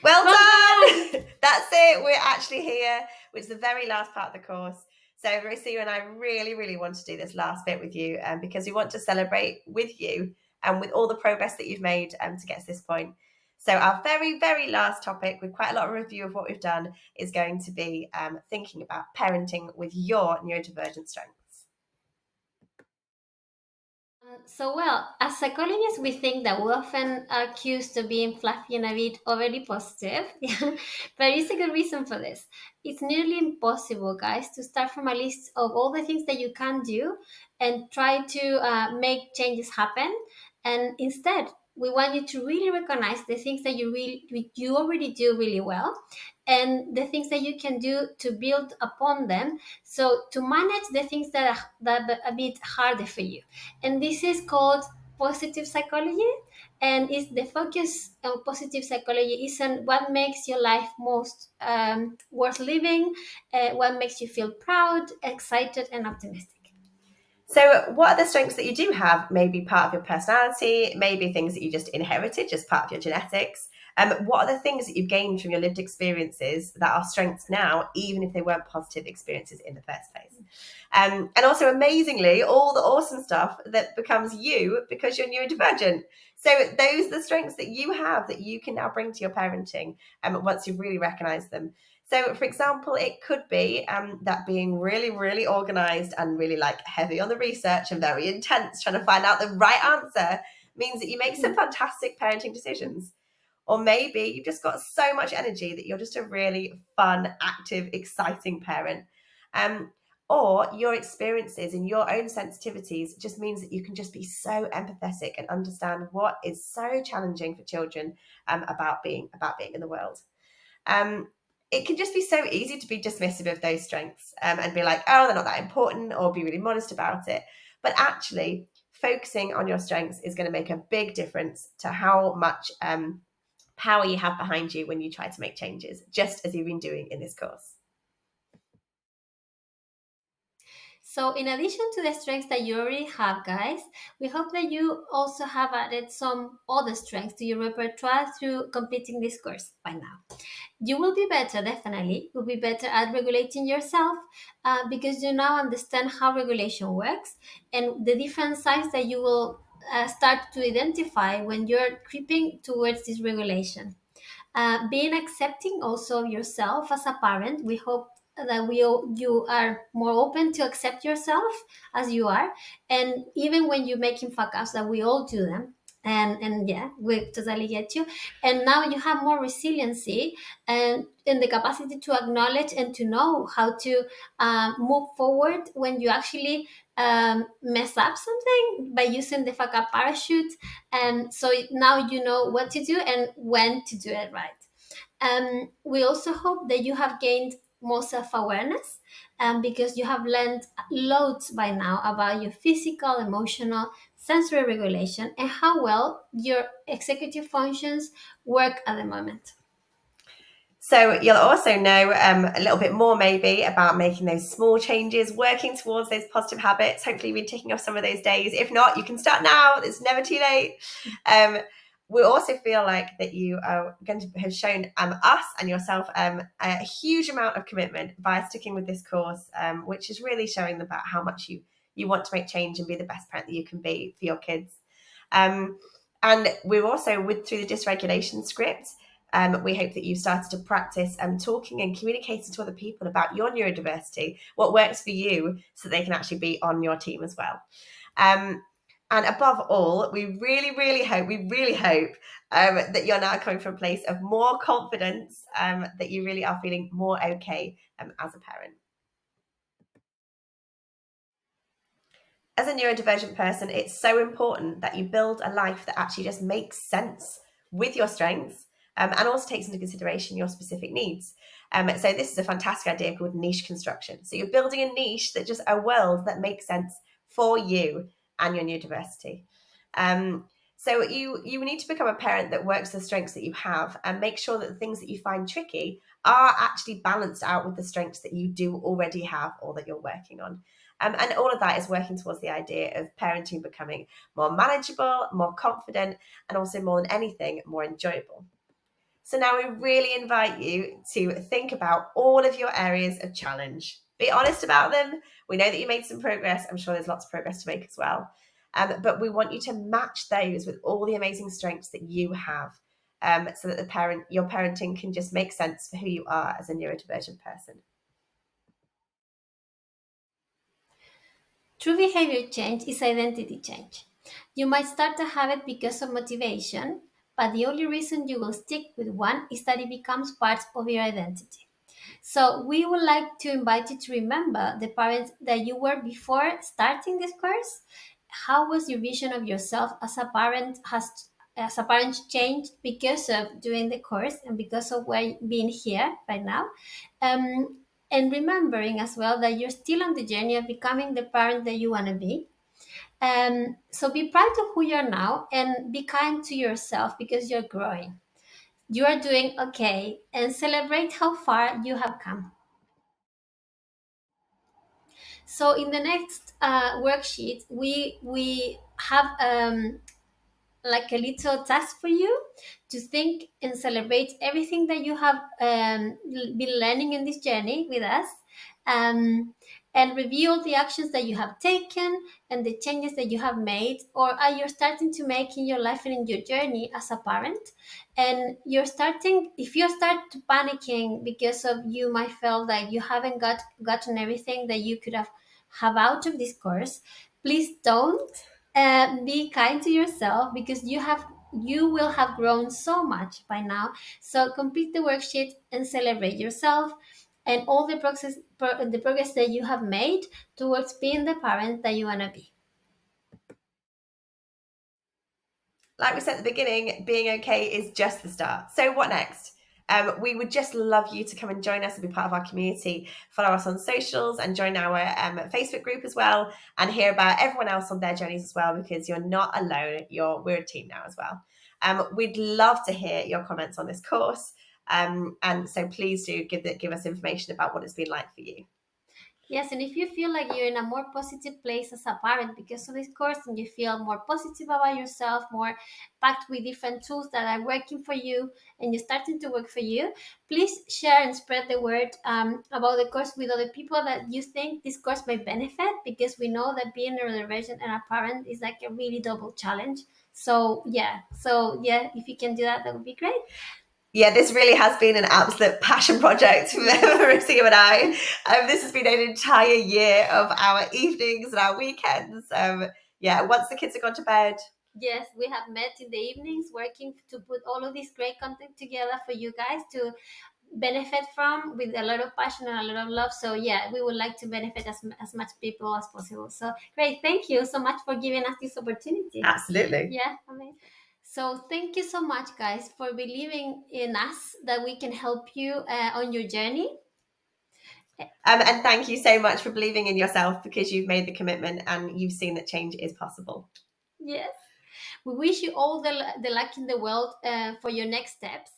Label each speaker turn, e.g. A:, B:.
A: Well
B: Well
A: done! That's it. We're actually here, which is the very last part of the course. So Rocio and I really, really want to do this last bit with you because we want to celebrate with you and with all the progress that you've made to get to this point. So our very, very last topic, with quite a lot of review of what we've done, is going to be thinking about parenting with your neurodivergent strengths.
B: Well, as psychologists, we think that we often are accused of being fluffy and a bit overly positive. But it's a good reason for this. It's nearly impossible, guys, to start from a list of all the things that you can do and try to make changes happen. And instead, we want you to really recognize the things that you already do really well, and the things that you can do to build upon them. So to manage the things that are a bit harder for you. And this is called positive psychology, and is the focus on positive psychology is on what makes your life most worth living, what makes you feel proud, excited, and optimistic.
A: So what are the strengths that you do have? Maybe part of your personality, maybe things that you just inherited, just part of your genetics. What are the things that you've gained from your lived experiences that are strengths now, even if they weren't positive experiences in the first place? And also, amazingly, all the awesome stuff that becomes you because you're neurodivergent. So those are the strengths that you have that you can now bring to your parenting once you've really recognized them. So, for example, it could be that being really, really organized and really heavy on the research and very intense, trying to find out the right answer, means that you make some fantastic parenting decisions. Or maybe you've just got so much energy that you're just a really fun, active, exciting parent. Or your experiences and your own sensitivities just means that you can just be so empathetic and understand what is so challenging for children about being in the world. It can just be so easy to be dismissive of those strengths and be like, oh, they're not that important, or be really modest about it. But actually, focusing on your strengths is going to make a big difference to how much power you have behind you when you try to make changes, just as you've been doing in this course.
B: So, in addition to the strengths that you already have, guys, we hope that you also have added some other strengths to your repertoire through completing this course by now. You will be better, definitely. You'll be better at regulating yourself because you now understand how regulation works and the different signs that you will start to identify when you're creeping towards this regulation. Being accepting also of yourself as a parent, we hope that you are more open to accept yourself as you are, and even when you're making fuck ups, that we all do them. And yeah, we totally get you. And now you have more resiliency and the capacity to acknowledge and to know how to move forward when you actually mess up something by using the fuck up parachute. And so now you know what to do and when to do it right. We also hope that you have gained more self-awareness because you have learned loads by now about your physical, emotional, sensory regulation and how well your executive functions work at the moment.
A: So you'll also know a little bit more maybe about making those small changes, working towards those positive habits. Hopefully you've been ticking off some of those days. If not, you can start now. It's never too late. We also feel like that you are going to have shown us and yourself a huge amount of commitment by sticking with this course, which is really showing them about how much you want to make change and be the best parent that you can be for your kids. And we're also, through the dysregulation script, we hope that you've started to practice talking and communicating to other people about your neurodiversity, what works for you, so they can actually be on your team as well. And above all, we really hope that you're now coming from a place of more confidence, that you really are feeling more okay as a parent. As a neurodivergent person, it's so important that you build a life that actually just makes sense with your strengths and also takes into consideration your specific needs. So this is a fantastic idea called niche construction. So you're building a niche, that just a world that makes sense for you and your neurodiversity. So you need to become a parent that works the strengths that you have and make sure that the things that you find tricky are actually balanced out with the strengths that you do already have or that you're working on. And all of that is working towards the idea of parenting becoming more manageable, more confident, and also more than anything, more enjoyable. So now we really invite you to think about all of your areas of challenge. Be honest about them. We know that you made some progress. I'm sure there's lots of progress to make as well. But we want you to match those with all the amazing strengths that you have, so that your parenting can just make sense for who you are as a neurodivergent person.
B: True behavior change is identity change. You might start a habit because of motivation, but the only reason you will stick with one is that it becomes part of your identity. So we would like to invite you to remember the parents that you were before starting this course. How was your vision of yourself as a parent changed because of doing the course and because of being here right now? Um, and remembering as well that you're still on the journey of becoming the parent that you want to be. So be proud of who you are now and be kind to yourself because you're growing. You are doing okay and celebrate how far you have come. So in the next worksheet, we have like a little task for you to think and celebrate everything that you have been learning in this journey with us, um, and review all the actions that you have taken and the changes that you have made or are you starting to make in your life and in your journey as a parent. And if you start panicking because of you might feel like you haven't gotten everything that you could have out of this course, please don't. Be kind to yourself because you will have grown so much by now. So complete the worksheet and celebrate yourself and all the progress that you have made towards being the parent that you want to be.
A: Like we said at the beginning, being okay is just the start. So what next? We would just love you to come and join us and be part of our community. Follow us on socials and join our Facebook group as well, and hear about everyone else on their journeys as well, because you're not alone. We're a team now as well. We'd love to hear your comments on this course, and so please do give us information about what it's been like for you.
B: Yes, and if you feel like you're in a more positive place as a parent because of this course and you feel more positive about yourself, more packed with different tools that are working for you and you're starting to work for you, please share and spread the word about the course with other people that you think this course may benefit, because we know that being a neurodivergent and a parent is like a really double challenge. So yeah, if you can do that, that would be great.
A: Yeah, this really has been an absolute passion project for Rocio and I. This has been an entire year of our evenings and our weekends. Once the kids have gone to bed.
B: Yes, we have met in the evenings working to put all of this great content together for you guys to benefit from with a lot of passion and a lot of love. So yeah, we would like to benefit as much people as possible. So great. Thank you so much for giving us this opportunity.
A: Absolutely.
B: Yeah, amazing. So thank you so much, guys, for believing in us that we can help you on your journey.
A: And thank you so much for believing in yourself, because you've made the commitment and you've seen that change is possible.
B: Yes. We wish you all the luck in the world for your next steps.